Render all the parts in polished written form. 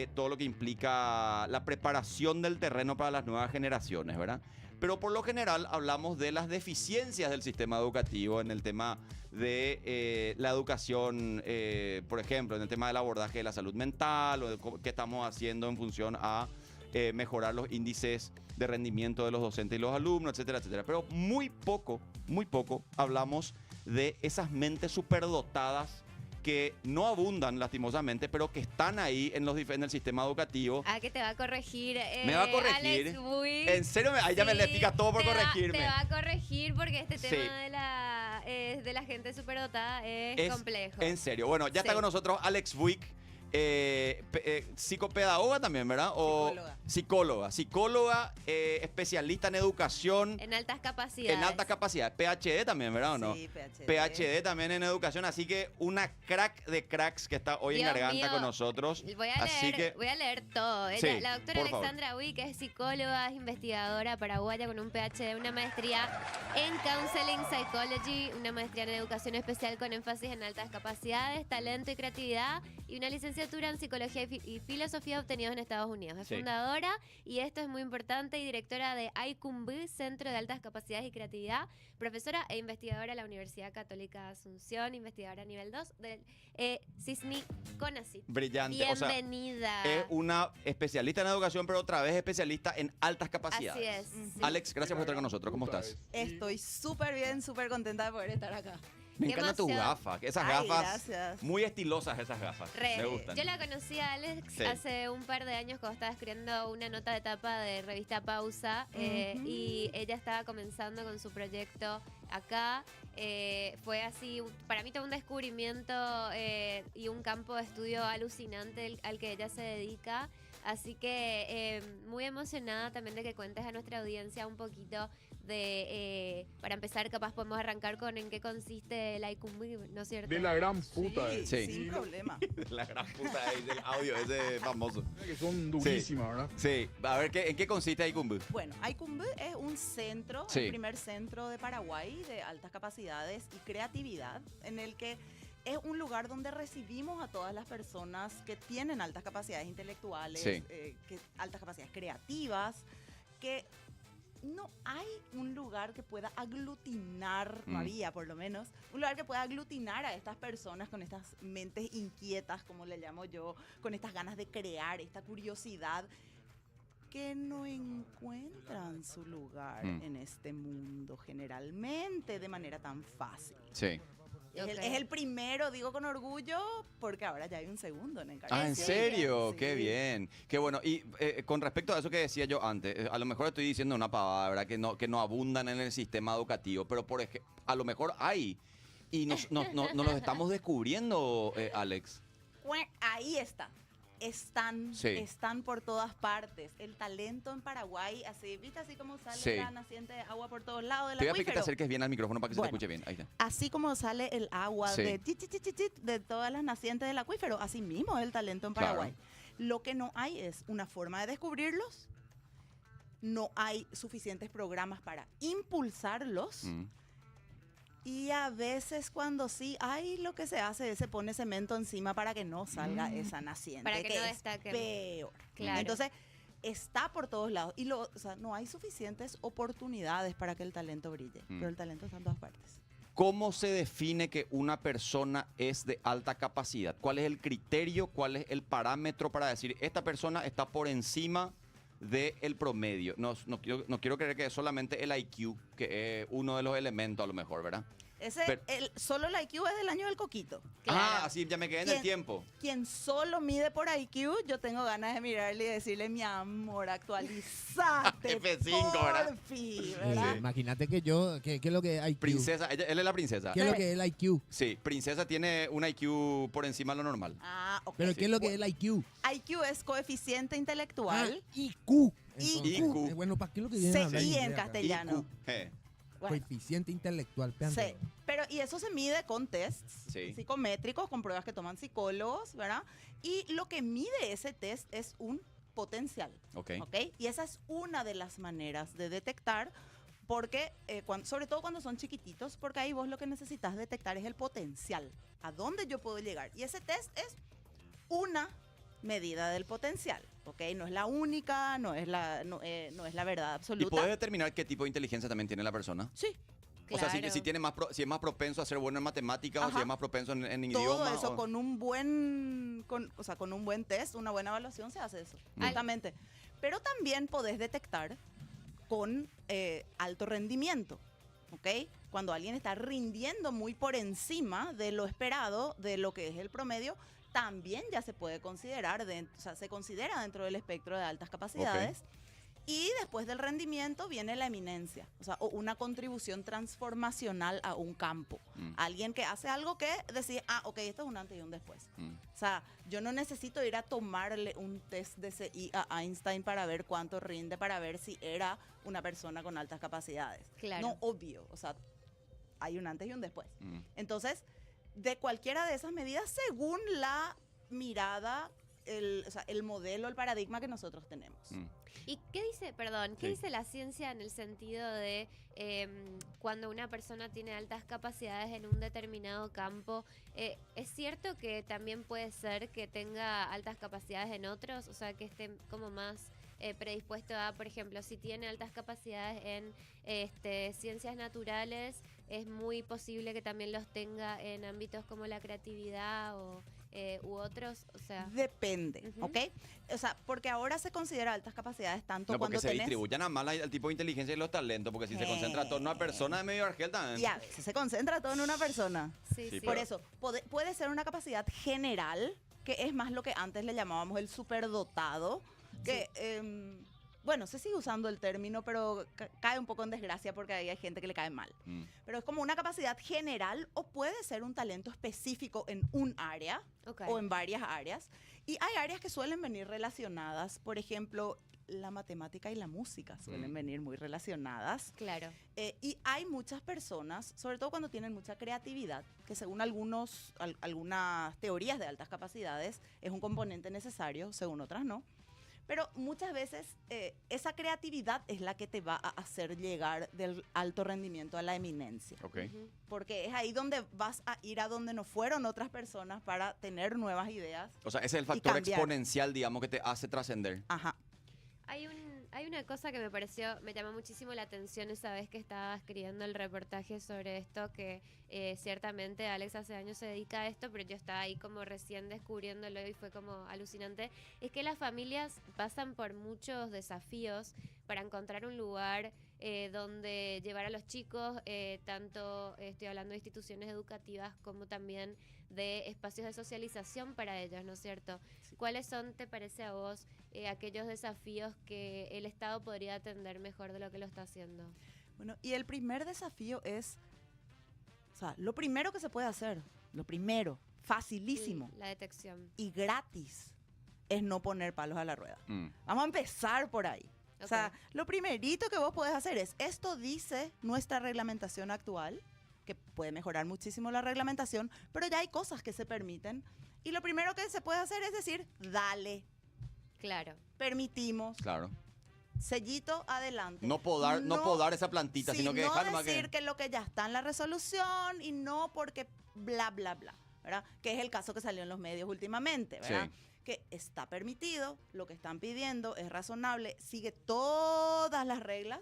todo lo que implica la preparación del terreno para las nuevas generaciones, ¿verdad? Pero por lo general hablamos de las deficiencias del sistema educativo en el tema de la educación, por ejemplo, en el tema del abordaje de la salud mental o de qué estamos haciendo en función a mejorar los índices de rendimiento de los docentes y los alumnos, etcétera, etcétera. Pero muy poco hablamos de esas mentes superdotadas que no abundan lastimosamente, pero que están ahí en el sistema educativo. Ah, que te va a corregir. Me va a corregir. Alex Buick. En serio, ahí ya me le pica todo por corregirme. Te va a corregir porque este Sí. tema de la gente superdotada es complejo. En serio. Bueno, ya está Sí. con nosotros Alex Buick, psicopedagoga también, ¿verdad? O psicóloga, especialista en educación. En altas capacidades. En altas capacidades. PhD también, ¿verdad o no? Sí, PhD. PhD también en educación, así que una crack de cracks que está hoy Dios en Garganta mío, con nosotros. Voy a Así leer, que voy a leer todo. Sí, La doctora por favor. Alexandra Buick es psicóloga, es investigadora paraguaya con un PhD, una maestría en Counseling Psychology, una maestría en educación especial con énfasis en altas capacidades, talento y creatividad y una licenciatura en psicología y filosofía obtenidos en Estados Unidos. Es Sí. fundadora, y esto es muy importante, y directora de ICUMB, Centro de Altas Capacidades y Creatividad, profesora e investigadora de la Universidad Católica de Asunción, investigadora nivel 2 del CISNI CONACYT. brillante. Bienvenida. O sea, es una especialista en educación, pero otra vez especialista en altas capacidades. Así es. sí. Alex, gracias por estar con nosotros. ¿Cómo estás? Estoy súper bien, súper contenta de poder estar acá. Me Qué encanta tu emoción. gafa. Esas Ay, gafas. gracias. Muy estilosas esas gafas. Re. Me gustan. Yo la conocí a Alex Sí. hace un par de años cuando estaba escribiendo una nota de tapa de revista Pausa, y ella estaba comenzando con su proyecto acá. Fue así, para mí todo un descubrimiento y un campo de estudio alucinante al que ella se dedica. Así que muy emocionada también de que cuentes a nuestra audiencia un poquito de, para empezar, capaz podemos arrancar con en qué consiste el ICUMB, ¿no es cierto? De la gran puta. Sí, Sí. sin problema. La gran puta es del audio, ese famoso. Que son durísimas, ¿verdad? Sí, a ver, ¿en qué consiste Aikumbu? Bueno, ICUMB es un centro, Sí. el primer centro de Paraguay de altas capacidades y creatividad, en el que es un lugar donde recibimos a todas las personas que tienen altas capacidades intelectuales, Sí. altas capacidades creativas, que no hay un lugar que pueda aglutinar, no había por lo menos, un lugar que pueda aglutinar a estas personas con estas mentes inquietas, como le llamo yo, con estas ganas de crear, esta curiosidad, que no encuentran su lugar en este mundo generalmente de manera tan fácil. Sí. Es, Ok. es el primero, digo con orgullo, porque ahora ya hay un segundo en el Ah, ¿en Sí. serio? Sí. Qué bien. Qué bueno. Y con respecto a eso que decía yo antes, a lo mejor estoy diciendo una pavada, ¿verdad? Que no abundan en el sistema educativo, pero por ejemplo, a lo mejor hay. Y nos los estamos descubriendo, Alex. Ahí está. Están, Sí. están por todas partes. El talento en Paraguay, así, ¿viste? Así como sale Sí. la naciente de agua por todos lados del Te voy a pedir que te acuífero. acerques bien al micrófono para que se Bueno. te escuche bien. Ahí está. Así como sale el agua Sí. de, tit, tit, tit, tit, de todas las nacientes del acuífero, así mismo es el talento en Claro. Paraguay. Lo que no hay es una forma de descubrirlos, no hay suficientes programas para impulsarlos, Mm. y a veces cuando sí hay, lo que se hace es se pone cemento encima para que no salga esa naciente, Para que no es destaquen. peor. Claro. Entonces, está por todos lados y o sea, no hay suficientes oportunidades para que el talento brille, pero el talento está en todas partes. ¿Cómo se define que una persona es de alta capacidad? ¿Cuál es el criterio? ¿Cuál es el parámetro para decir esta persona está por encima del promedio? No quiero creer que es solamente el IQ, que es uno de los elementos a lo mejor, ¿verdad? Pero- Solo el IQ es del año del coquito. Claro. Ah, así ya me quedé en el ¿Quién? tiempo. Quien solo mide por IQ, yo tengo ganas de mirarle y decirle, mi amor, actualizate. F5, ¿verdad? porfi, ¿verdad? Imagínate que yo, ¿qué es lo que es IQ? Princesa, él es la princesa. ¿Qué es lo que es el IQ? Sí, princesa tiene un IQ por encima de lo normal. Ah, ok. Pero ¿qué es lo que es el IQ? IQ es coeficiente intelectual. IQ. IQ. Bueno, ¿para qué es lo que vienen a hablar CI en inglés acá? castellano. IQ. Bueno, Coeficiente intelectual. sí. Pero, y eso se mide con tests Sí. psicométricos, con pruebas que toman psicólogos, ¿verdad? Y lo que mide ese test es un potencial. Ok. ¿Ok? Y esa es una de las maneras de detectar, porque, sobre todo cuando son chiquititos, porque ahí vos lo que necesitas detectar es el potencial, a dónde yo puedo llegar. Y ese test es una medida del potencial, ¿ok? No es la única, no es la verdad ¿Y absoluta. puedes determinar qué tipo de inteligencia también tiene la persona? Sí, O sea, Claro. si tiene si es más propenso a ser bueno en matemáticas o si Ajá. es más propenso en todo idioma. eso o- con un buen test, una buena evaluación se hace eso, Mm. justamente. Pero también podés detectar con alto rendimiento, ¿ok? Cuando alguien está rindiendo muy por encima de lo esperado, de lo que es el promedio, también ya se puede considerar, o sea, se considera dentro del espectro de altas capacidades. Y después del rendimiento viene la eminencia, o sea, o una contribución transformacional a un campo. Mm. Alguien que hace algo que decía, ok, esto es un antes y un después. Mm. O sea, yo no necesito ir a tomarle un test de CI a Einstein para ver cuánto rinde, para ver si era una persona con altas capacidades. Claro. No, obvio, o sea, hay un antes y un después. Mm. Entonces, de cualquiera de esas medidas, según la mirada, o sea, el modelo, el paradigma que nosotros tenemos. Mm. ¿Y qué dice, perdón, qué Sí. dice la ciencia en el sentido de cuando una persona tiene altas capacidades en un determinado campo? ¿Es cierto que también puede ser que tenga altas capacidades en otros? O sea, que esté como más predispuesto a, por ejemplo, si tiene altas capacidades en ciencias naturales, es muy posible que también los tenga en ámbitos como la creatividad u otros, o sea... Depende, Ujú. ¿ok? O sea, porque ahora se considera altas capacidades tanto No, porque cuando se tenés... distribuyan a mal el tipo de inteligencia y los talentos, porque si se concentra todo en una persona es medio argel también. Y a veces se concentra todo en una persona. Sí, Sí, sí. Por pero- eso, puede ser una capacidad general, que es más lo que antes le llamábamos el superdotado, que, bueno, se sigue usando el término, pero cae un poco en desgracia porque ahí hay gente que le cae mal. Mm. Pero es como una capacidad general o puede ser un talento específico en un área Ok. o en varias áreas. Y hay áreas que suelen venir relacionadas, por ejemplo, la matemática y la música suelen venir muy relacionadas. Claro. Y hay muchas personas, sobre todo cuando tienen mucha creatividad, que según algunas teorías de altas capacidades es un componente necesario, según otras no. Pero muchas veces esa creatividad es la que te va a hacer llegar del alto rendimiento a la eminencia. Ok. Ujú. Porque es ahí donde vas a ir a donde no fueron otras personas para tener nuevas ideas. O sea, ese es el factor cambiar. exponencial, digamos, que te hace trascender. Ajá. Hay una cosa que me llamó muchísimo la atención esa vez que estaba escribiendo el reportaje sobre esto, que ciertamente Alex hace años se dedica a esto, pero yo estaba ahí como recién descubriéndolo y fue como alucinante. Es que las familias pasan por muchos desafíos para encontrar un lugar donde llevar a los chicos, tanto estoy hablando de instituciones educativas como también de espacios de socialización para ellos, ¿no es cierto? Sí. ¿Cuáles son, te parece a vos, aquellos desafíos que el Estado podría atender mejor de lo que lo está haciendo? Bueno, y el primer desafío es, o sea, lo primero que se puede hacer, lo primero, facilísimo La detección. y gratis, es no poner palos a la rueda. Mm. Vamos a empezar por ahí. O Ok. sea, lo primerito que vos podés hacer es, esto dice nuestra reglamentación actual, que puede mejorar muchísimo la reglamentación, pero ya hay cosas que se permiten. Y lo primero que se puede hacer es decir, dale, Claro. permitimos, Claro. sellito, adelante. No podar esa plantita, Sí, sino que no dejar más decir que... que lo que ya está en la resolución y no porque bla, bla, bla, ¿verdad? Que es el caso que salió en los medios últimamente, ¿verdad? Sí. Que está permitido, lo que están pidiendo es razonable, sigue todas las reglas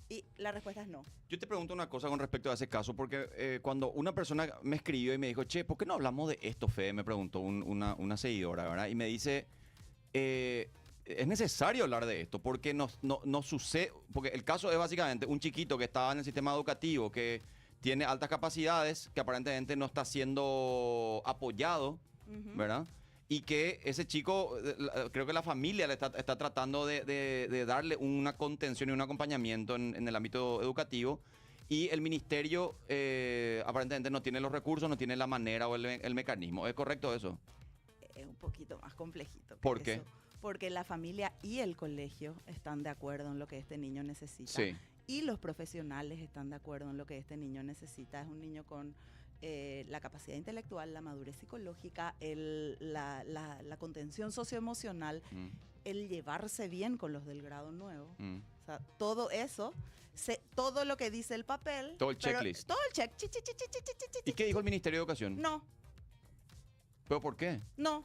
y la respuesta es no. Yo te pregunto una cosa con respecto a ese caso, porque cuando una persona me escribió y me dijo, che, ¿por qué no hablamos de esto, Fede? Me preguntó una seguidora, ¿verdad? Y me dice, es necesario hablar de esto, porque no sucede, porque el caso es básicamente un chiquito que estaba en el sistema educativo, que tiene altas capacidades, que aparentemente no está siendo apoyado, Ujú. ¿verdad? Y que ese chico, creo que la familia le está tratando de darle una contención y un acompañamiento en el ámbito educativo. Y el ministerio aparentemente no tiene los recursos, no tiene la manera o el mecanismo. ¿Es correcto eso? Es un poquito más complejito. que ¿Por qué? eso, porque la familia y el colegio están de acuerdo en lo que este niño necesita. Sí. Y los profesionales están de acuerdo en lo que este niño necesita. Es un niño con la capacidad intelectual, la madurez psicológica, la contención socioemocional, Mm, el llevarse bien con los del grado nuevo. mm. O sea, todo eso, todo lo que dice el papel. Todo el pero- checklist. Todo el check. Chi, chi, chi, chi, chi, chi, chi, ¿Y qué dijo el Ministerio de Educación? No, ¿Pero por qué? no.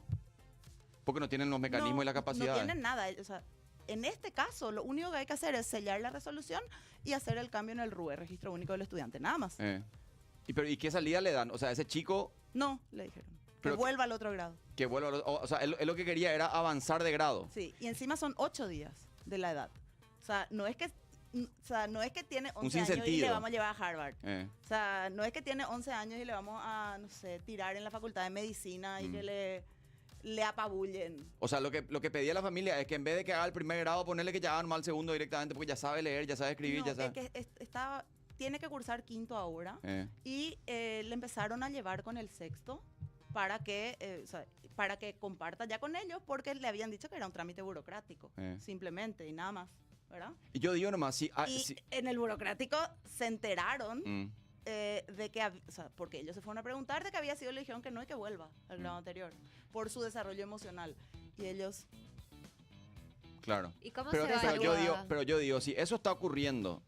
Porque no tienen los mecanismos No, y las capacidades. No tienen nada. O sea, en este caso, lo único que hay que hacer es sellar la resolución y hacer el cambio en el RUE, Registro Único del Estudiante, nada más. ¿Y qué salida le dan? O sea, ese chico No, le dijeron. Que Pero- vuelva al otro grado. que vuelva a o sea, él lo que quería era avanzar de grado. Sí, y encima son 8 días de la edad. O sea, no es que tiene 11 años y sinsentido. le vamos a llevar a Harvard. Eh. O sea, no es que tiene 11 años y le vamos a, no sé, tirar en la facultad de medicina y que le apabullen. O sea, lo que pedía la familia es que en vez de que haga el primer grado, ponerle que ya haga nomás al segundo directamente, porque ya sabe leer, ya sabe escribir, No, ya sabe. es que tiene que cursar quinto ahora y le empezaron a llevar con el sexto para que, para que comparta ya con ellos, porque le habían dicho que era un trámite burocrático, simplemente, y nada más, ¿verdad? Y yo digo nomás, Y en el burocrático se enteraron Mm. de que, o sea, porque ellos se fueron a preguntar de que había sido, le dijeron que no y que vuelva al grado anterior, por su desarrollo emocional. Y ellos, Claro. ¿Y cómo Pero, se pero yo digo, si eso está ocurriendo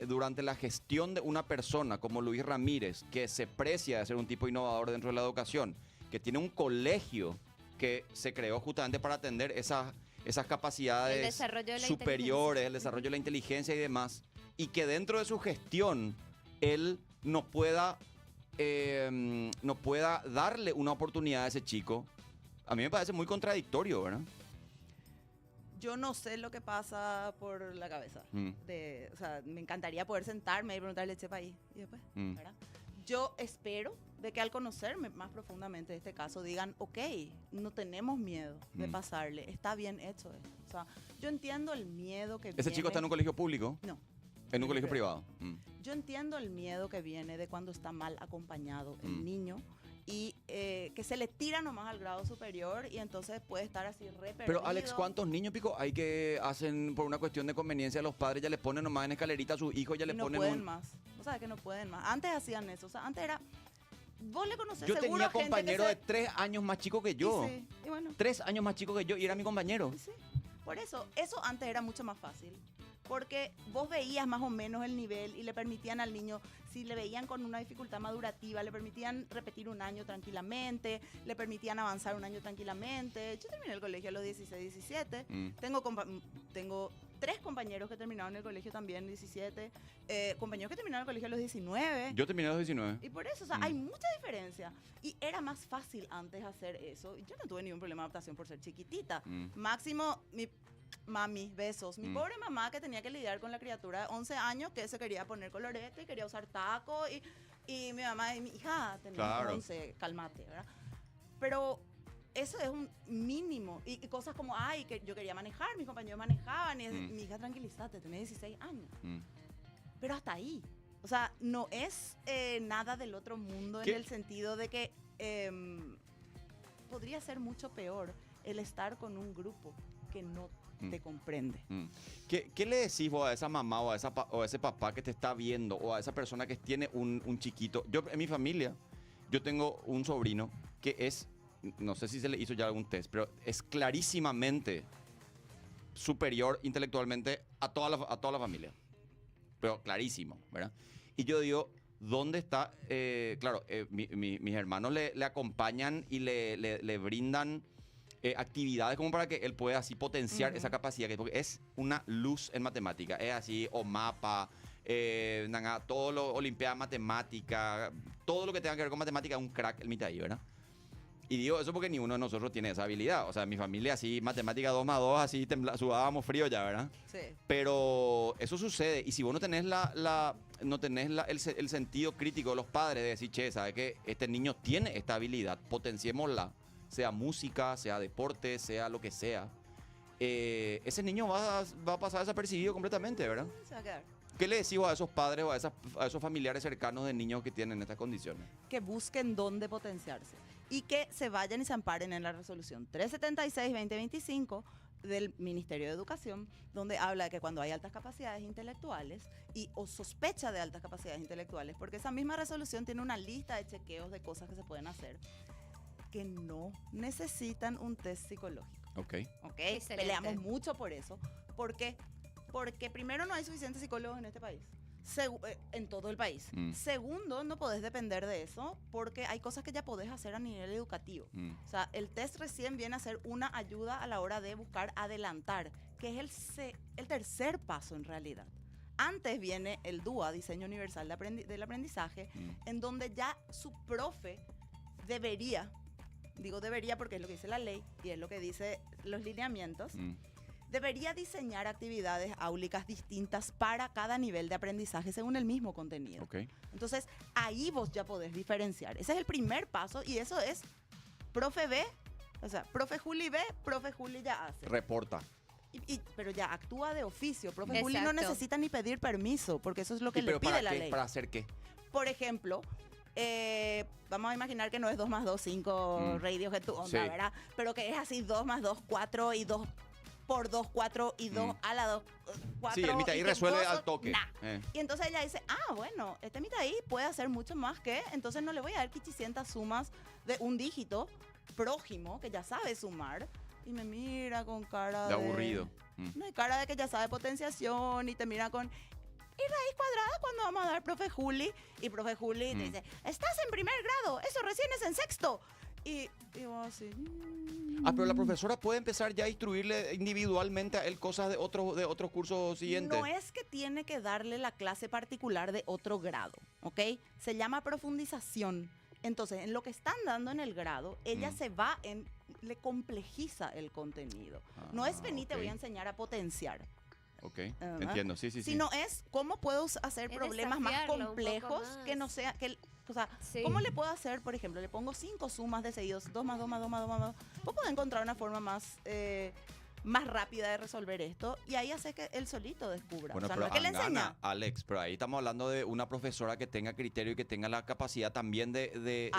durante la gestión de una persona como Luis Ramírez, que se precia de ser un tipo innovador dentro de la educación, que tiene un colegio que se creó justamente para atender esas capacidades El desarrollo de la superiores, el desarrollo de la inteligencia y demás, y que dentro de su gestión él no pueda darle una oportunidad a ese chico, a mí me parece muy contradictorio, ¿verdad? yo no sé lo que pasa por la cabeza. O sea, me encantaría poder sentarme y preguntarle este país. Y después, ¿verdad? Yo espero de que al conocerme más profundamente este caso digan, ok, no tenemos miedo de pasarle, está bien hecho esto. O sea, yo entiendo el miedo que ¿Ese chico está en un colegio público? No. En un colegio privado. Yo entiendo el miedo que viene de cuando está mal acompañado el niño y que se le tira nomás al grado superior y entonces puede estar así re perdido. Pero Alex, ¿cuántos niños, Pico, hay que hacen por una cuestión de conveniencia los padres ya les ponen nomás en escalerita a sus hijos, ya Y les no ponen pueden más. O sea, que no pueden más. Antes hacían eso. O sea, antes era... Vos le conocés Yo seguro tenía gente que compañeros de 3 años más chicos que yo. Sí, y bueno. 3 años más chico que yo y era mi compañero. Sí, por eso antes era mucho más fácil. Porque vos veías más o menos el nivel y le permitían al niño, si le veían con una dificultad madurativa, le permitían repetir un año tranquilamente, le permitían avanzar un año tranquilamente. Yo terminé el colegio a los 16, 17. Tengo 3 compañeros que terminaron el colegio también, 17. Compañeros que terminaron el colegio a los 19. Yo terminé a los 19. Y por eso, o sea, hay mucha diferencia. Y era más fácil antes hacer eso. Yo no tuve ningún problema de adaptación por ser chiquitita. Máximo, mami, besos. Mi pobre mamá que tenía que lidiar con la criatura de 11 años que se quería poner colorete y quería usar taco. Y mi mamá y mi hija tenían 11, cálmate, ¿verdad? Pero eso es un mínimo. Y cosas como, que yo quería manejar, mis compañeros manejaban. Y mi hija, tranquilízate, tenés 16 años. Pero hasta ahí. O sea, no es nada del otro mundo en el sentido de que podría ser mucho peor el estar con un grupo que no te comprende. ¿Qué le decís vos a esa mamá o a ese papá que te está viendo o a esa persona que tiene un chiquito? Yo, en mi familia, yo tengo un sobrino que es, no sé si se le hizo ya algún test, pero es clarísimamente superior intelectualmente a toda la familia. Pero clarísimo, ¿verdad? Y yo digo, ¿dónde está? Claro, mis hermanos le acompañan y le brindan actividades como para que él pueda así potenciar esa capacidad, porque es una luz en matemática. Es así, o mapa, todo lo olimpiada matemática, todo lo que tenga que ver con matemática, un crack el mitad ahí, ¿verdad? Y digo eso porque ni uno de nosotros tiene esa habilidad. O sea, mi familia así, matemática 2 más 2, así sudábamos frío ya, ¿verdad? Sí. Pero eso sucede. Y si vos no tenés el sentido crítico de los padres de decir, che, ¿sabes qué? Este niño tiene esta habilidad, potenciémosla. Sea música, sea deporte, sea lo que sea. Ese niño va a pasar desapercibido completamente, ¿verdad? Se va a quedar. ¿Qué le decís a esos padres o a esos familiares cercanos de niños que tienen estas condiciones? Que busquen dónde potenciarse y que se vayan y se amparen en la resolución 376-2025 del Ministerio de Educación, donde habla de que cuando hay altas capacidades intelectuales o sospecha de altas capacidades intelectuales, porque esa misma resolución tiene una lista de chequeos de cosas que se pueden hacer, que no necesitan un test psicológico. Ok. Peleamos mucho por eso. ¿Por qué? Porque primero no hay suficientes psicólogos en este país. O En todo el país. Segundo, no podés depender de eso porque hay cosas que ya podés hacer a nivel educativo. O sea, el test recién viene a ser una ayuda a la hora de buscar adelantar, que es el tercer paso en realidad. Antes viene el DUA, Diseño Universal del Aprendizaje, en donde ya su profe debería, digo debería porque es lo que dice la ley y es lo que dice los lineamientos, debería diseñar actividades áulicas distintas para cada nivel de aprendizaje según el mismo contenido. Okay. Entonces, ahí vos ya podés diferenciar. Ese es el primer paso y eso es profe B, o sea, profe Juli B, profe Juli ya hace. Reporta. Pero ya actúa de oficio. Profe Exacto. Juli no necesita ni pedir permiso porque eso es lo que le ¿Pero pide para la qué? ley. ¿Para hacer qué? Por ejemplo, vamos a imaginar que no es 2 más 2, 5 Radiohead tu onda, Sí. ¿verdad? Pero que es así 2 más 2, 4 y 2 por 2, 4 y 2 a la 2, 4. Sí, el mitad ahí resuelve al toque. Y entonces ella dice, bueno, este mitad ahí puede hacer mucho más que, entonces no le voy a dar 500 sumas de un dígito prójimo que ya sabe sumar. Y me mira con cara De aburrido. No hay cara de que ya sabe potenciación y te mira con... ¿Y raíz cuadrada cuando vamos a dar profe Juli? Y profe Juli te dice, estás en primer grado, eso recién es en sexto. Y vos así... Pero la profesora puede empezar ya a instruirle individualmente a él cosas de otros cursos siguientes. No es que tiene que darle la clase particular de otro grado, ¿ok? Se llama profundización. Entonces, en lo que están dando en el grado, ella se va le complejiza el contenido. No es venir, te voy a enseñar a potenciar. Ok, entiendo, sí. Sino es cómo puedo hacer Es problemas más desafiarlo un complejos poco más. que no sea... O sea, Sí. ¿cómo le puedo hacer, por ejemplo, le pongo 5 sumas de seguidos, 2 más 2 más 2 más 2 más 2? Vos podés encontrar una forma más rápida de resolver esto y ahí hace que él solito descubra. Bueno, o sea, pero no es que le enseña. Angana, Alex, pero ahí estamos hablando de una profesora que tenga criterio y que tenga la capacidad también de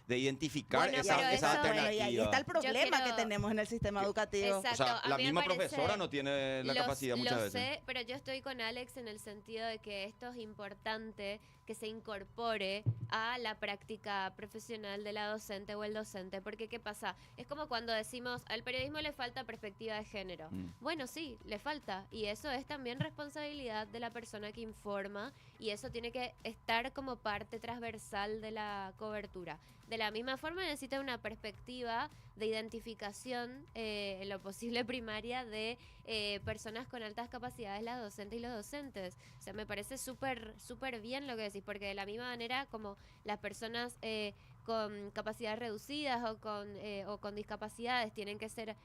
identificar Bueno, esa pero alternativa. Bueno, y ahí está el problema quiero- que tenemos en el sistema educativo. Exacto. O sea, a la mí me misma parece- profesora no tiene la capacidad muchas lo veces. sé, pero yo estoy con Alex en el sentido de que esto es importante que se incorpore a la práctica profesional de la docente o el docente, porque ¿qué pasa? Es como cuando decimos, al periodismo le falta perspectiva de género. Bueno, sí, le falta, y eso es también responsabilidad de la persona que informa, y eso tiene que estar como parte transversal de la cobertura. De la misma forma necesita una perspectiva de identificación, en lo posible primaria, de personas con altas capacidades, las docentes y los docentes. O sea, me parece súper bien lo que decís, porque de la misma manera como las personas con capacidades reducidas o con discapacidades tienen que ser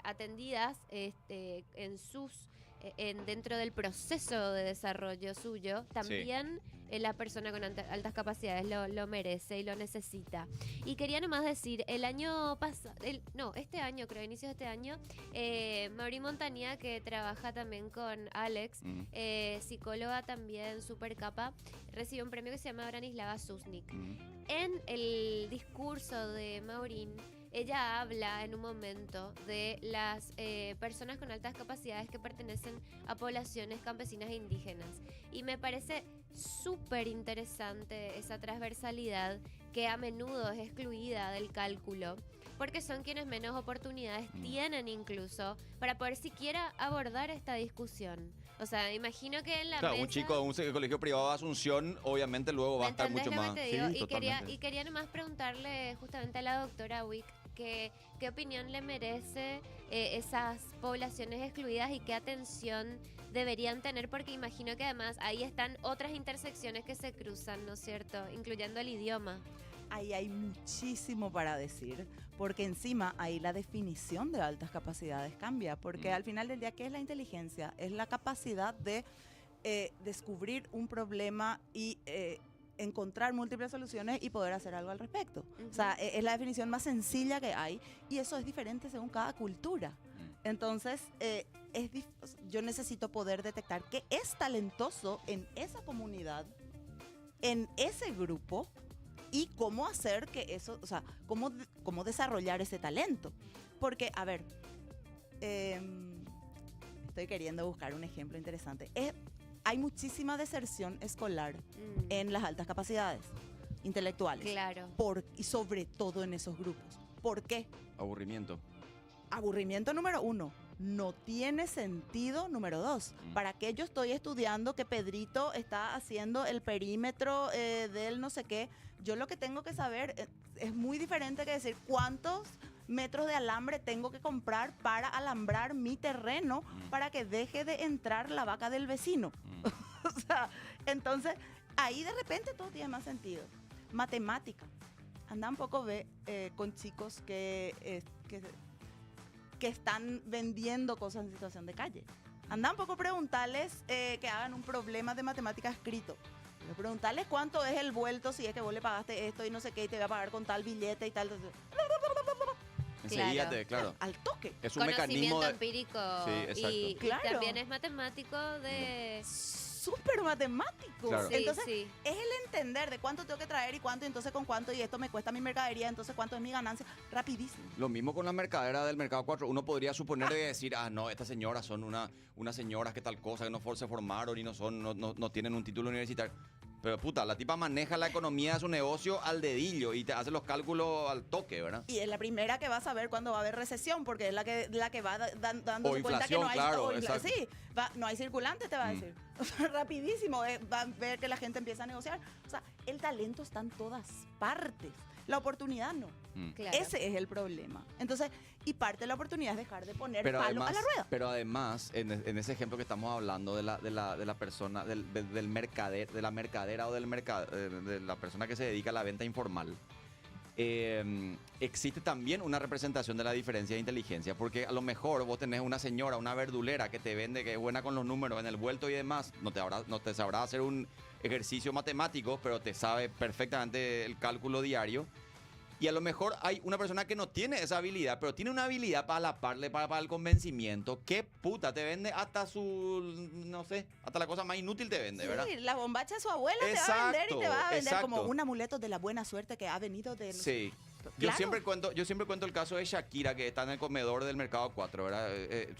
atendidas en dentro del proceso de desarrollo suyo, también la persona con altas capacidades lo merece y lo necesita. Y quería nomás decir, el año pasado, este año, creo, inicio de este año, Mauri Montaña, que trabaja también con Alex, psicóloga también súper capa, recibió un premio que se llama Branislava Susnik. En el discurso de Maurín, ella habla en un momento de las personas con altas capacidades que pertenecen a poblaciones campesinas e indígenas. Y me parece súper interesante esa transversalidad que a menudo es excluida del cálculo, porque son quienes menos oportunidades tienen incluso para poder siquiera abordar esta discusión. O sea, imagino que en la Claro, mesa... un chico de un colegio privado de Asunción, obviamente luego va a estar mucho más. Te digo? Sí, y totalmente. quería nomás preguntarle justamente a la doctora Wick qué opinión le merece esas poblaciones excluidas y qué atención deberían tener, porque imagino que además ahí están otras intersecciones que se cruzan, ¿no es cierto? Incluyendo el idioma. Ahí hay muchísimo para decir, porque encima ahí la definición de altas capacidades cambia, porque al final del día, ¿qué es la inteligencia? Es la capacidad de descubrir un problema y encontrar múltiples soluciones y poder hacer algo al respecto. O sea, es la definición más sencilla que hay y eso es diferente según cada cultura. Entonces, yo necesito poder detectar qué es talentoso en esa comunidad, en ese grupo, y cómo hacer que eso, o sea, cómo desarrollar ese talento. Porque, a ver, estoy queriendo buscar un ejemplo interesante. Hay muchísima deserción escolar en las altas capacidades intelectuales. Claro. Y sobre todo en esos grupos. ¿Por qué? Aburrimiento. Aburrimiento número 1. no tiene sentido, número 2. ¿Para qué yo estoy estudiando que Pedrito está haciendo el perímetro del no sé qué? Yo lo que tengo que saber es muy diferente que decir cuántos metros de alambre tengo que comprar para alambrar mi terreno para que deje de entrar la vaca del vecino. O sea, entonces, ahí de repente todo tiene más sentido. Matemática. Anda un poco con chicos que están vendiendo cosas en situación de calle. Anda un poco preguntarles que hagan un problema de matemática escrito. Pero preguntarles cuánto es el vuelto si es que vos le pagaste esto y no sé qué y te voy a pagar con tal billete y tal. Enseguida Claro. claro. Al toque. Es un mecanismo Conocimiento de... empírico. Sí, exacto. Y Claro. también es matemático de... Súper matemático. Claro. Sí, Entonces, sí. es el entender de cuánto tengo que traer y cuánto, entonces con cuánto, y esto me cuesta mi mercadería, entonces cuánto es mi ganancia. Rapidísimo. Lo mismo con la mercadera del Mercado 4. Uno podría suponer de decir, no, estas señoras son unas señoras que tal cosa, que se formaron y no tienen un título universitario. Pero puta, la tipa maneja la economía de su negocio al dedillo y te hace los cálculos al toque, ¿verdad? Y es la primera que va a saber cuándo va a haber recesión, porque es la que va dando O cuenta que inflación, no hay... claro, o exacto. sí, no hay circulante, te va a decir. O sea, rapidísimo, va a ver que la gente empieza a negociar. O sea, el talento está en todas partes. La oportunidad no. Claro. Ese es el problema. Entonces, y parte de la oportunidad es dejar de poner Pero palo además, a la rueda. pero además en ese ejemplo que estamos hablando de la persona, del mercader, de la mercadera o de la persona que se dedica a la venta informal, existe también una representación de la diferencia de inteligencia, porque a lo mejor vos tenés una señora, una verdulera que te vende, que es buena con los números en el vuelto y demás, no te sabrá hacer un ejercicio matemático, pero te sabe perfectamente el cálculo diario. Y a lo mejor hay una persona que no tiene esa habilidad, pero tiene una habilidad para la parle, para el convencimiento. ¿Qué puta? Te vende hasta no sé, hasta la cosa más inútil te vende, ¿verdad? Sí, la bombacha de su abuela te va a vender y te va a vender como Exacto. un amuleto de la buena suerte que ha venido de... Sí. Claro. Yo siempre cuento el caso de Shakira, que está en el comedor del Mercado 4, ¿verdad?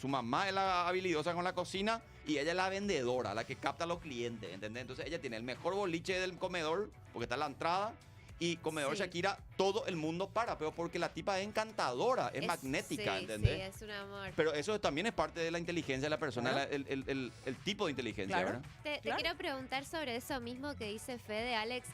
Su mamá es la habilidosa con la cocina y ella es la vendedora, la que capta a los clientes, ¿entendés? Entonces ella tiene el mejor boliche del comedor, porque está en la entrada, y comedor Sí. Shakira, todo el mundo para, pero porque la tipa es encantadora, es magnética, sí, ¿entendés? Sí, es un amor. Pero eso también es parte de la inteligencia de la persona, Claro. el tipo de inteligencia, Claro. ¿verdad? Te Claro. quiero preguntar sobre eso mismo que dice Fede, Alex.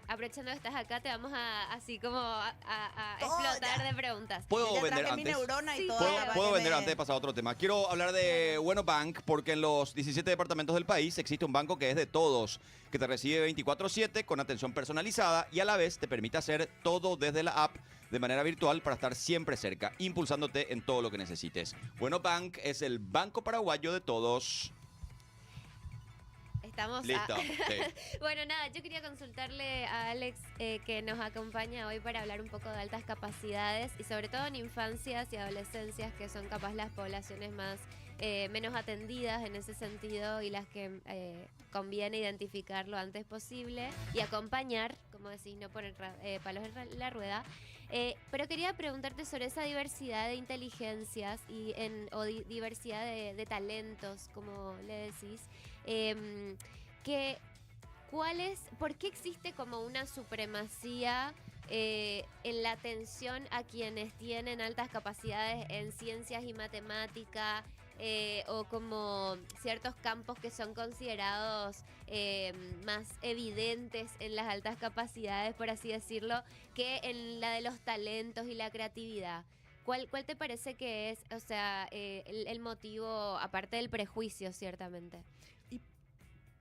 Aprovechando que estás acá, te vamos así como a Todo explotar ya. de preguntas. ¿Puedo Ya vender traje mi antes? neurona y Sí, todo. claro. Puedo vender antes de pasar a otro tema. Quiero hablar de Bueno Bank, porque en los 17 departamentos del país existe un banco que es de todos, que te recibe 24/7 con atención personalizada y a la vez te permite hacer todo desde la app de manera virtual para estar siempre cerca, impulsándote en todo lo que necesites. Bueno Bank es el banco paraguayo de todos. Estamos Listo. Sí. Bueno, nada, yo quería consultarle a Alex que nos acompaña hoy para hablar un poco de altas capacidades y sobre todo en infancias y adolescencias que son capaz las poblaciones más menos atendidas en ese sentido y las que conviene identificar lo antes posible y acompañar, como decís, no poner palos en la rueda. Pero quería preguntarte sobre esa diversidad de inteligencias o diversidad de talentos, como le decís. ¿Por qué existe como una supremacía en la atención a quienes tienen altas capacidades en ciencias y matemática o como ciertos campos que son considerados más evidentes en las altas capacidades, por así decirlo, que en la de los talentos y la creatividad? ¿Cuál te parece que es, o sea, el motivo, aparte del prejuicio, ciertamente?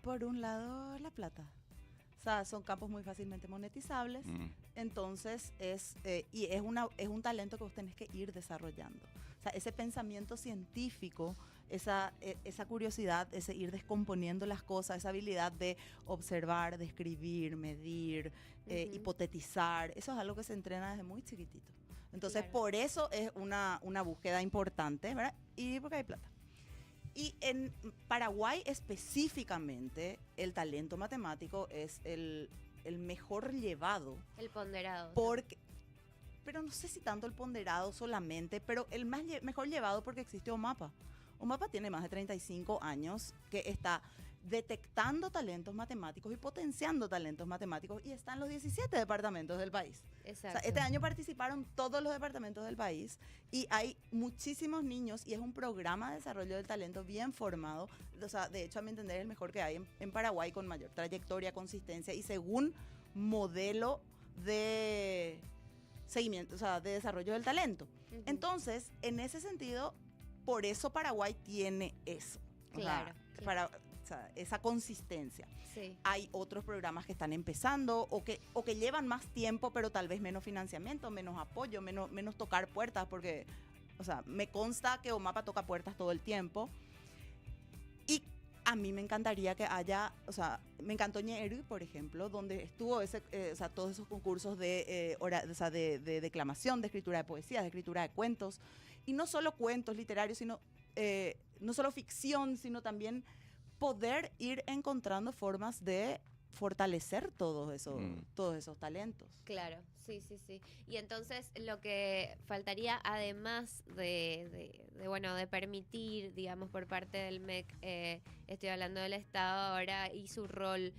Por un lado, la plata. O sea, son campos muy fácilmente monetizables. Entonces, es un talento que vos tenés que ir desarrollando. O sea, ese pensamiento científico, esa curiosidad, ese ir descomponiendo las cosas, esa habilidad de observar, describir, medir, hipotetizar, eso es algo que se entrena desde muy chiquitito. Entonces, Claro. por eso es una búsqueda importante, ¿verdad? Y porque hay plata. Y en Paraguay específicamente, el talento matemático es el mejor llevado. El ponderado. Pero no sé si tanto el ponderado solamente, pero el mejor llevado porque existe OMAPA. UMAPA tiene más de 35 años que está detectando talentos matemáticos y potenciando talentos matemáticos y están los 17 departamentos del país. O Exacto. sea, este año participaron todos los departamentos del país y hay muchísimos niños y es un programa de desarrollo del talento bien formado. O sea, de hecho, a mi entender, es el mejor que hay en Paraguay con mayor trayectoria, consistencia y según modelo de seguimiento, o sea, de desarrollo del talento. Ujú. Entonces, en ese sentido, por eso Paraguay tiene eso. O sea, Claro, claro. o sea, esa consistencia. Sí. Hay otros programas que están empezando o que llevan más tiempo, pero tal vez menos financiamiento, menos apoyo, menos tocar puertas, porque, o sea, me consta que OMAPA toca puertas todo el tiempo. Y a mí me encantaría que haya, o sea, me encantó Ñeru, por ejemplo, donde estuvo o sea, todos esos concursos o sea, de declamación, de escritura de poesías, de escritura de cuentos. Y no solo cuentos literarios, sino no solo ficción, sino también poder ir encontrando formas de fortalecer todos esos talentos. Claro, sí, sí, sí. Y entonces lo que faltaría, además bueno, de permitir, digamos, por parte del MEC, estoy hablando del Estado ahora y su rol,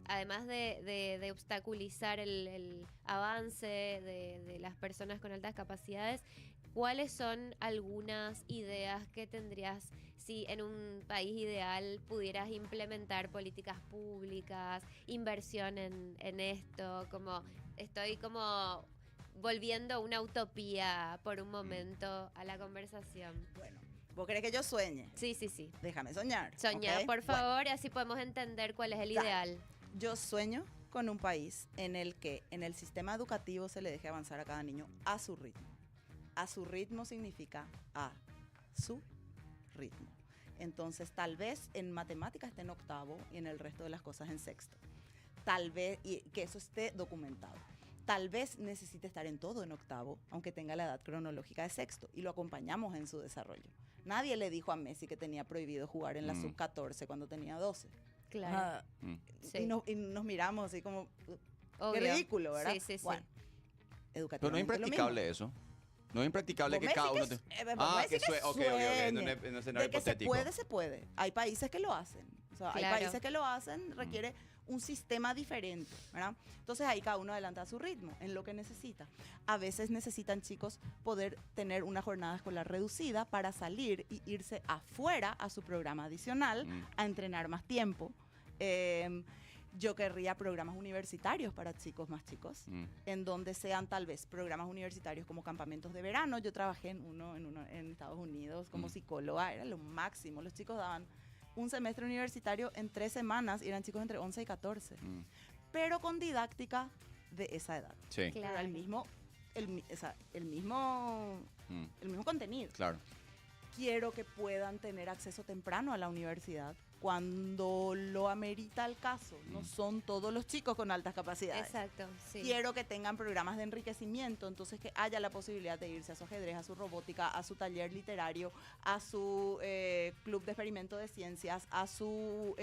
además de obstaculizar el avance de las personas con altas capacidades, ¿cuáles son algunas ideas que tendrías si en un país ideal pudieras implementar políticas públicas, inversión en esto? Como estoy como volviendo una utopía por un momento a la conversación. Bueno, ¿vos querés que yo sueñe? Sí, sí, sí. Déjame soñar. Soñá, ¿ok? por Bueno, favor, y así podemos entender cuál es el Claro. ideal. yo sueño con un país en el que en el sistema educativo se le deje avanzar a cada niño a su ritmo. A su ritmo significa a su ritmo. Entonces, tal vez en matemáticas esté en octavo y en el resto de las cosas en sexto. Tal vez, y que eso esté documentado. Tal vez necesite estar en todo en octavo, aunque tenga la edad cronológica de sexto, y lo acompañamos en su desarrollo. Nadie le dijo a Messi que tenía prohibido jugar en la sub-14 cuando tenía 12. Claro. Ah, Sí. y nos miramos así como, qué Obvio. ridículo, ¿verdad? Sí, sí, sí. Bueno, Pero no es educativamente impracticable eso. No es impracticable Vos que me cada decís uno... que- vos Ah, me decís que que ok, en un sueñe. escenario De que se hipotético. puede, se puede. Hay países que lo hacen. O sea, Claro. hay países que lo hacen, requiere un sistema diferente, ¿verdad? Entonces ahí cada uno adelanta a su ritmo, en lo que necesita. A veces necesitan chicos poder tener una jornada escolar reducida para salir y irse afuera a su programa adicional, a entrenar más tiempo. Yo querría programas universitarios para chicos más chicos, en donde sean tal vez programas universitarios como campamentos de verano. Yo trabajé en uno en Estados Unidos como psicóloga, era lo máximo. Los chicos daban un semestre universitario en 3 semanas y eran chicos entre 11 y 14, pero con didáctica de esa edad. Sí, Claro. Era el mismo contenido. claro. Quiero que puedan tener acceso temprano a la universidad cuando lo amerita el caso. No son todos los chicos con altas capacidades. Exacto, sí. Quiero que tengan programas de enriquecimiento, entonces que haya la posibilidad de irse a su ajedrez, a su robótica, a su taller literario, a su club de experimento de ciencias, a su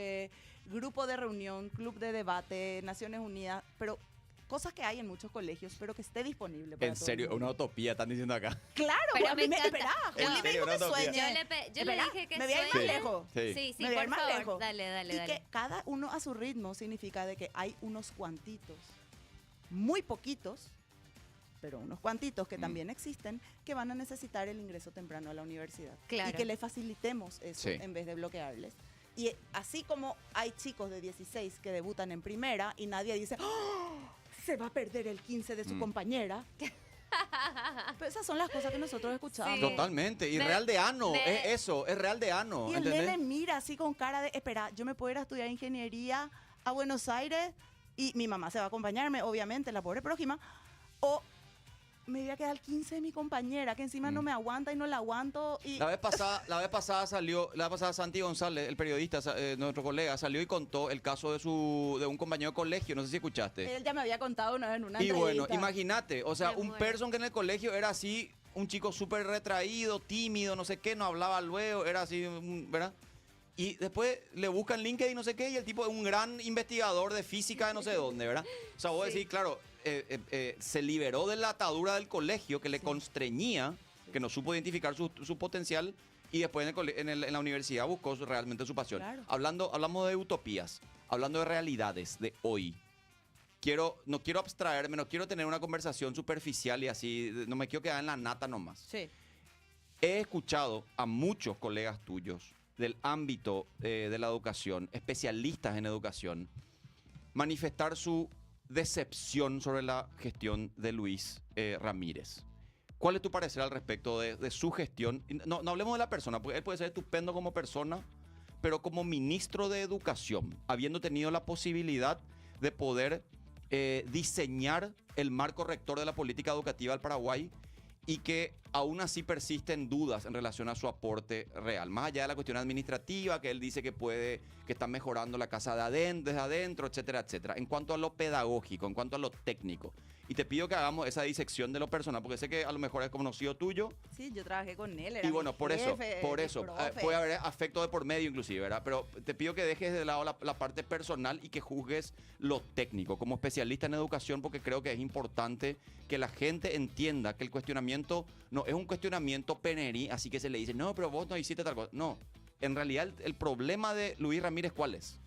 grupo de reunión, club de debate, Naciones Unidas, pero cosas que hay en muchos colegios, pero que esté disponible para En todo serio, el mundo. una utopía están diciendo acá. Claro, Pero a me mí me encanta. esperá, En Juli me serio, dijo que una utopía. sueñe. Yo le Esperá, dije que me voy a ir más sueñe. lejos. Sí. Sí, sí, Me voy a ir por más favor. lejos. Dale, dale, Y dale. que cada uno a su ritmo significa de que hay unos cuantitos, muy poquitos, pero unos cuantitos que también existen, que van a necesitar el ingreso temprano a la universidad. Claro. Y que le facilitemos eso Sí. en vez de bloquearles. Y así como hay chicos de 16 que debutan en primera y nadie dice, ¡oh! Se va a perder el 15 de su compañera. Pero esas son las cosas que nosotros escuchamos. Sí. Totalmente. Y Me- real de ano. me- Es eso, es real de ano. Y el ¿Entendés? nene mira así con cara de, espera, yo me puedo ir a estudiar ingeniería a Buenos Aires y mi mamá se va a acompañarme, obviamente, la pobre prójima, o me voy a quedar al 15 de mi compañera, que encima no me aguanta y no la aguanto. Y La vez pasada Santi González, el periodista, nuestro colega, salió y contó el caso de un compañero de colegio, no sé si escuchaste. él ya me había contado una vez en una Y bueno, entrevista. imagínate, o sea, Me un muero. person que en el colegio era así, un chico súper retraído, tímido, no sé qué, no hablaba luego, era así, ¿verdad? Y después le buscan LinkedIn, no sé qué, y el tipo es un gran investigador de física de no sé dónde, ¿verdad? O sea, vos decís, claro, se liberó de la atadura del colegio que le constreñía que no supo identificar su potencial y después en la universidad buscó realmente su pasión. Claro. Hablamos de utopías, hablando de realidades de hoy. No quiero abstraerme, no quiero tener una conversación superficial y así, no me quiero quedar en la nata nomás. Sí. He escuchado a muchos colegas tuyos del ámbito de la educación, especialistas en educación, manifestar su decepción sobre la gestión de Luis Ramírez. ¿Cuál es tu parecer al respecto de su gestión? No hablemos de la persona, porque él puede ser estupendo como persona, pero como ministro de Educación, habiendo tenido la posibilidad de poder diseñar el marco rector de la política educativa del Paraguay y que aún así persisten dudas en relación a su aporte real. Más allá de la cuestión administrativa, que él dice que está mejorando la casa desde adentro, etcétera, etcétera. En cuanto a lo pedagógico, en cuanto a lo técnico. Y te pido que hagamos esa disección de lo personal, porque sé que a lo mejor es conocido tuyo. Sí, yo trabajé con él. Era Y bueno, mi por jefe, eso, mi profe. puede haber afecto de por medio inclusive, ¿verdad? Pero te pido que dejes de lado la parte personal y que juzgues lo técnico como especialista en educación, porque creo que es importante que la gente entienda que el cuestionamiento no es un cuestionamiento penerí, así que se le dice, no, pero vos no hiciste tal cosa. No, en realidad el problema de Luis Ramírez, ¿cuál es?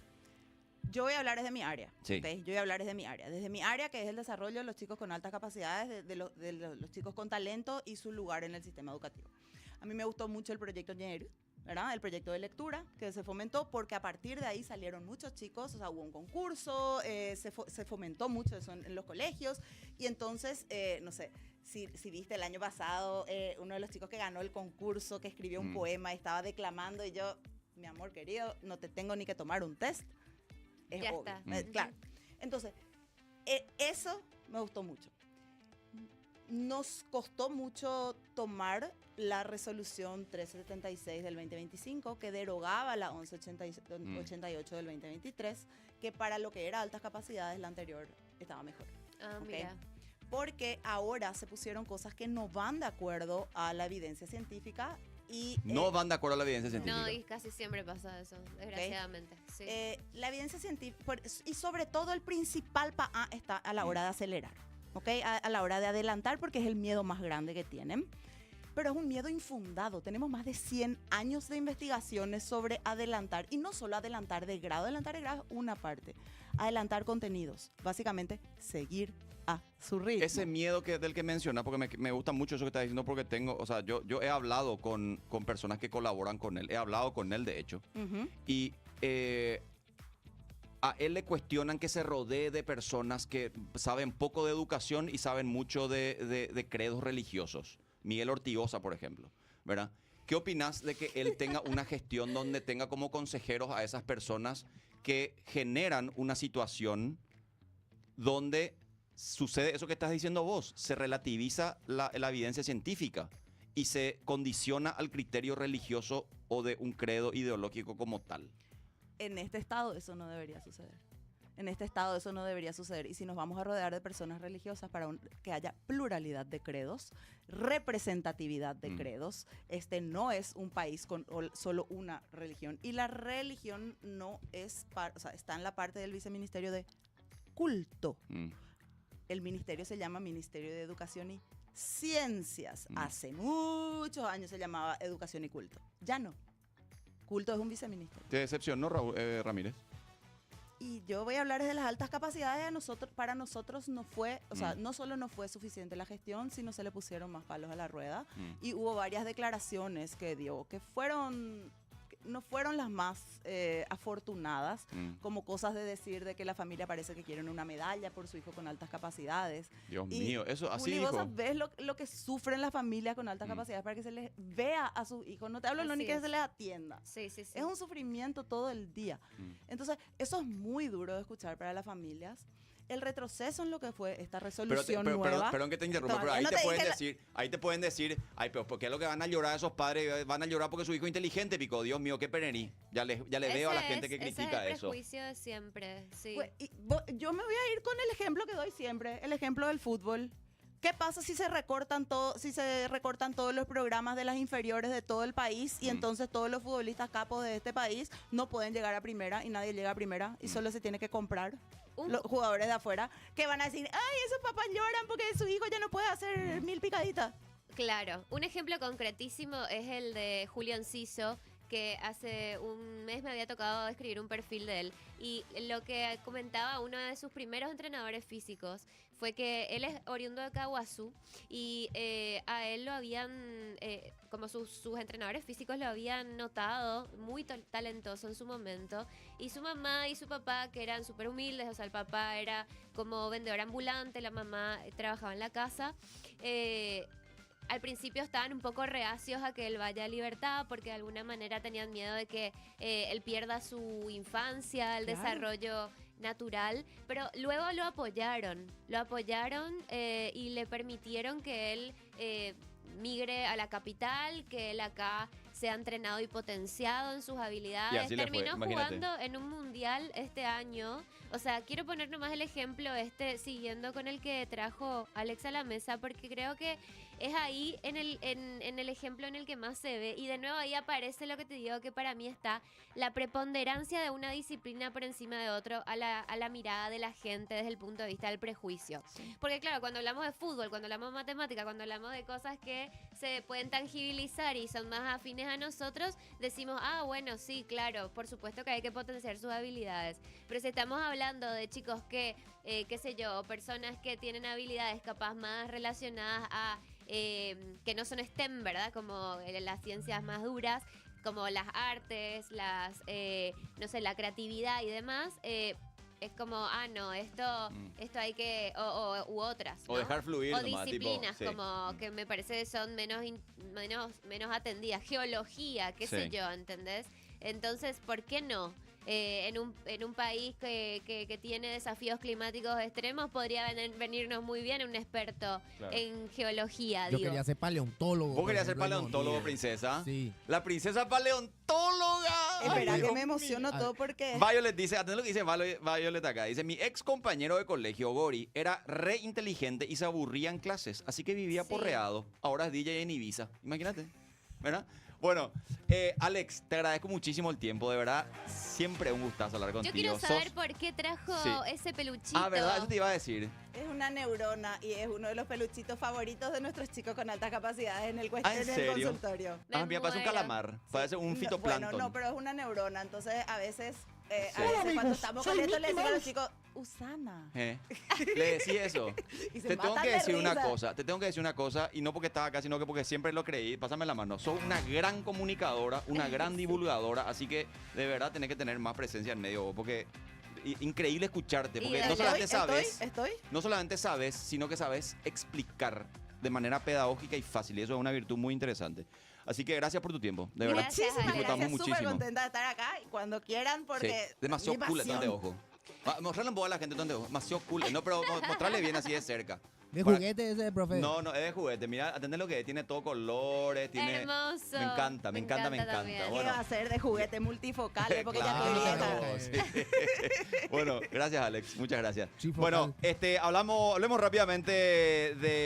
Yo voy a hablar desde mi área. Sí. ¿Ok? Yo voy a hablar desde mi área. Desde mi área, que es el desarrollo de los chicos con altas capacidades, de los chicos con talento y su lugar en el sistema educativo. A mí me gustó mucho el proyecto Ñer, ¿verdad? El proyecto de lectura que se fomentó porque a partir de ahí salieron muchos chicos, o sea, hubo un concurso, se fomentó mucho eso en los colegios y entonces, no sé, si viste el año pasado, uno de los chicos que ganó el concurso, que escribió un poema y estaba declamando y yo, mi amor querido, no te tengo ni que tomar un test. Es Ya obvio. está. Claro. Entonces, eso me gustó mucho. Nos costó mucho tomar la resolución 1376 del 2025 que derogaba la 1188 del 2023, que para lo que era altas capacidades la anterior estaba mejor. Ah, ¿Ok? mira. Porque ahora se pusieron cosas que no van de acuerdo a la evidencia científica y No van de acuerdo a la evidencia científica. No, y casi siempre pasa eso, desgraciadamente. Sí. la evidencia científica, y sobre todo el principal está a la hora de acelerar, ¿ok? A la hora de adelantar, porque es el miedo más grande que tienen. Pero es un miedo infundado. Tenemos más de 100 años de investigaciones sobre adelantar, y no solo adelantar de grado es una parte. Adelantar contenidos, básicamente seguir a su ritmo. Ese miedo del que menciona, porque me gusta mucho eso que estás diciendo, porque yo he hablado con personas que colaboran con él, he hablado con él de hecho, Ujú. y a él le cuestionan que se rodee de personas que saben poco de educación y saben mucho de credos religiosos. Miguel Ortigosa, por ejemplo, ¿verdad? ¿Qué opinas de que él tenga una gestión donde tenga como consejeros a esas personas que generan una situación donde sucede eso que estás diciendo vos? Se relativiza la evidencia científica y se condiciona al criterio religioso o de un credo ideológico como tal. En este estado eso no debería suceder. En este estado eso no debería suceder. Y si nos vamos a rodear de personas religiosas para que haya pluralidad de credos, representatividad de credos, este no es un país con solo una religión. Y la religión no es, o sea, está en la parte del viceministerio de culto. El ministerio se llama Ministerio de Educación y Ciencias. Hace muchos años se llamaba Educación y Culto. Ya no. Culto es un viceministerio. ¿Te decepcionó, Ramírez? Y yo voy a hablar desde las altas capacidades. Para nosotros no fue, o sea, no solo no fue suficiente la gestión, sino se le pusieron más palos a la rueda. Y hubo varias declaraciones que dio que no fueron las más afortunadas, como cosas de decir de que la familia parece que quieren una medalla por su hijo con altas capacidades. Dios Y, mío, eso así Juli, dijo. vos sabés lo que sufren las familias con altas capacidades para que se les vea a sus hijos. No te hablo Así ni que es. se les atienda. Sí, sí, sí. Es un sufrimiento todo el día. Entonces, eso es muy duro de escuchar para las familias. El retroceso en lo que fue esta resolución nueva. Perdón que te interrumpa, pero Todavía ahí no te te pueden dije decir, ay, pero ¿por qué es lo que van a llorar esos padres? Van a llorar porque su hijo es inteligente, pico. Dios mío, qué penerí. Ya le veo a la gente que critica ese es el eso. prejuicio de siempre, sí. Pues, yo me voy a ir con el ejemplo que doy siempre, el ejemplo del fútbol. ¿Qué pasa si se recortan todos los programas de las inferiores de todo el país y entonces todos los futbolistas capos de este país no pueden llegar a primera y nadie llega a primera y solo se tiene que comprar los jugadores de afuera que van a decir, ay, esos papás lloran porque su hijo ya no puede hacer 1000 picaditas? Claro, un ejemplo concretísimo es el de Julio Enciso, que hace un mes me había tocado escribir un perfil de él. Y lo que comentaba uno de sus primeros entrenadores físicos fue que él es oriundo de Caguazú y a él lo habían, como sus entrenadores físicos lo habían notado muy talentoso en su momento. Y su mamá y su papá, que eran súper humildes, o sea, el papá era como vendedor ambulante, la mamá trabajaba en la casa. Al principio estaban un poco reacios a que él vaya a Libertad porque de alguna manera tenían miedo de que él pierda su infancia, el Claro. desarrollo natural, pero luego lo apoyaron y le permitieron que él migre a la capital, que él acá sea entrenado y potenciado en sus habilidades. así le fue, Terminó imagínate. jugando en un mundial este año. O sea, quiero poner nomás el ejemplo siguiendo con el que trajo Alex a la mesa, porque creo que es ahí en el ejemplo en el que más se ve. Y de nuevo ahí aparece lo que te digo, que para mí está la preponderancia de una disciplina por encima de otro a la mirada de la gente desde el punto de vista del prejuicio. Porque claro, cuando hablamos de fútbol, cuando hablamos de matemática, cuando hablamos de cosas que se pueden tangibilizar y son más afines a nosotros, decimos, bueno, sí, claro, por supuesto que hay que potenciar sus habilidades. Pero si estamos hablando de chicos que, qué sé yo, personas que tienen habilidades capaz más relacionadas a que no son STEM, ¿verdad? Como las ciencias más duras, como las artes, no sé, la creatividad y demás, es como, no, esto hay que, u otras, ¿no? O dejar fluir O nomás, tipo, disciplinas, sí. como que me parece que son menos atendidas. Geología, qué sé Sí. yo, ¿entendés? Entonces, ¿por qué no? En un país que tiene desafíos climáticos extremos, podría venirnos muy bien un experto Claro. en geología, Yo digo. quería ser paleontólogo. ¿Vos por querías ser ejemplo, en paleontólogo, Bolivia. princesa? Sí. La princesa paleontóloga. Espera, Ay, que Dios me mío. emociono todo porque... Violet dice, atendé lo que dice Violet acá. Dice, mi ex compañero de colegio, Gori, era re inteligente y se aburría en clases, así que vivía Sí. porreado. Ahora es DJ en Ibiza. Imagínate, ¿verdad? Bueno, Alex, te agradezco muchísimo el tiempo, de verdad. Siempre un gustazo hablar Yo contigo. quiero saber Sos- por qué trajo Sí. ese peluchito. ¿verdad? Eso te iba a decir. Es una neurona y es uno de los peluchitos favoritos de nuestros chicos con altas capacidades en el, ¿Ah, en en el serio? consultorio. Me Mira, parece un muero. calamar. Parece un No, fitoplancton. Bueno, no, pero es una neurona, entonces a veces, Sí. a Hola, veces cuando amigos, estamos soy con esto le Mickey decimos a los Mouse. chicos, Usana. Le decís eso. Y se Te tengo matan que de decir una risa. cosa, te tengo que decir una cosa, y no porque estaba acá, sino que porque siempre lo creí. Pásame la mano. Sos una gran comunicadora, una gran divulgadora, así que de verdad tenés que tener más presencia en medio, porque increíble escucharte, porque Y no dale. solamente sabes, Estoy. no solamente sabes, sino que sabes explicar de manera pedagógica y fácil, y eso es una virtud muy interesante. Así que gracias por tu tiempo, de verdad. Gracias, Muchísimas Ale. Disfrutamos gracias, súper muchísimo. contenta de estar acá y cuando quieran Sí, porque... demasiado mi cool el pasión. de ojo. Mostrarle un poco a la gente donde ojo. Demasiado cool. No, pero mostrarle bien así de cerca. De Para- juguete ese, profe. No, es de juguete. Mira, atende lo que es. Tiene todo colores. Tiene... Hermoso. Me encanta, me encanta, me encanta. también. ¿Qué Bueno. va a ser de juguete multifocal? Porque ya Claro, estoy vieja. sí. Bueno, gracias Alex, muchas gracias. Sí, Bueno, focal. hablemos rápidamente de